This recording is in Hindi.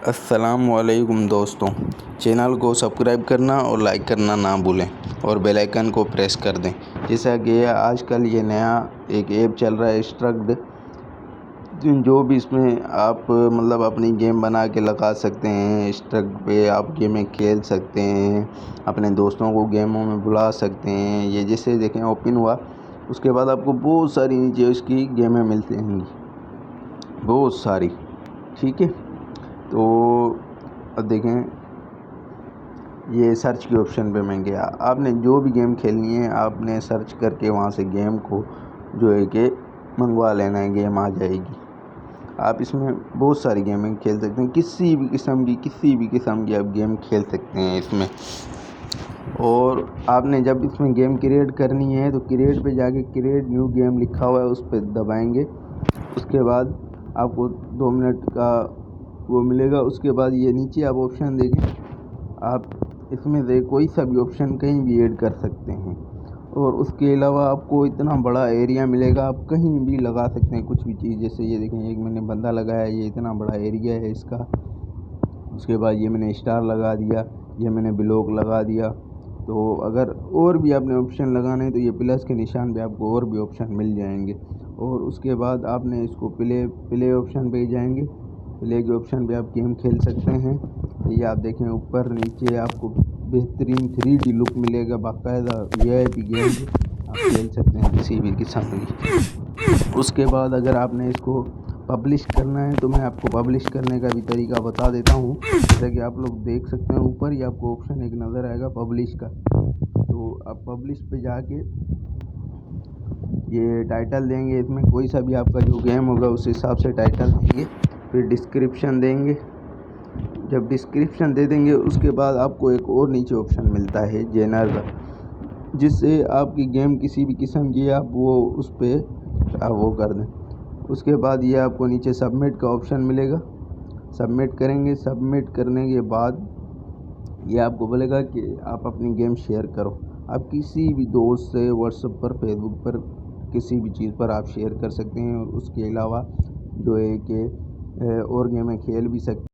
अस्सलामुअलैकुम दोस्तों, चैनल को सब्सक्राइब करना और लाइक करना ना भूलें और बेल आइकन को प्रेस कर दें। जैसा कि आजकल ये नया एक ऐप चल रहा है स्ट्रक्ड, जो भी इसमें आप मतलब अपनी गेम बना के लगा सकते हैं। स्ट्रक्ड पे आप गेमें खेल सकते हैं, अपने दोस्तों को गेमों में बुला सकते हैं। ये जैसे देखें ओपन हुआ, उसके बाद आपको बहुत सारी नीचे उसकी गेमें मिलती होंगी, बहुत सारी। ठीक है, तो अब देखें ये सर्च के ऑप्शन पे मैं गया। आपने जो भी गेम खेलनी है आपने सर्च करके वहाँ से गेम को जो है कि मंगवा लेना है, गेम आ जाएगी। आप इसमें बहुत सारी गेमें खेल सकते हैं, किसी भी किस्म की आप गेम खेल सकते हैं इसमें। और आपने जब इसमें गेम क्रिएट करनी है तो क्रिएट पे जाके क्रिएट न्यू गेम लिखा हुआ है उस पर दबाएंगे। उसके बाद आपको 2 मिनट का वो मिलेगा। उसके बाद ये नीचे आप ऑप्शन देखें, आप इसमें से कोई सा भी ऑप्शन कहीं भी ऐड कर सकते हैं। और उसके अलावा आपको इतना बड़ा एरिया मिलेगा, आप कहीं भी लगा सकते हैं कुछ भी चीज़। जैसे ये देखें, एक मैंने बंदा लगाया, ये इतना बड़ा एरिया है इसका। उसके बाद ये मैंने स्टार लगा दिया, ये मैंने ब्लॉक लगा दिया। तो अगर और भी आपने ऑप्शन लगाना है तो ये प्लस के निशान पे आपको और भी ऑप्शन मिल जाएंगे। और उसके बाद आपने इसको प्ले ऑप्शन पे जाएंगे, प्ले के ऑप्शन पे आप गेम खेल सकते हैं। ये आप देखें ऊपर नीचे आपको बेहतरीन 3D लुक मिलेगा, बाकायदा VIP गेम आप खेल सकते हैं किसी भी किस्म की। उसके बाद अगर आपने इसको पब्लिश करना है तो मैं आपको पब्लिश करने का भी तरीका बता देता हूँ। जैसा कि आप लोग देख सकते हैं ऊपर ही आपको ऑप्शन एक नज़र आएगा पब्लिश का। तो आप पब्लिश पे जाके ये टाइटल देंगे, इसमें कोई सा भी आपका जो गेम होगा उस हिसाब से टाइटल देंगे। फिर डिस्क्रिप्शन देंगे। जब डिस्क्रिप्शन दे देंगे उसके बाद आपको एक और नीचे ऑप्शन मिलता है जेनर का, जिससे आपकी गेम किसी भी किस्म की आप वो उस पर वो कर दें। उसके बाद ये आपको नीचे सबमिट का ऑप्शन मिलेगा, सबमिट करेंगे। सबमिट करने के बाद ये आपको बोलेगा कि आप अपनी गेम शेयर करो। आप किसी भी दोस्त से व्हाट्सएप पर, फेसबुक पर, किसी भी चीज़ पर आप शेयर कर सकते हैं। और उसके अलावा जो है कि और गेमें खेल भी सकते हैं।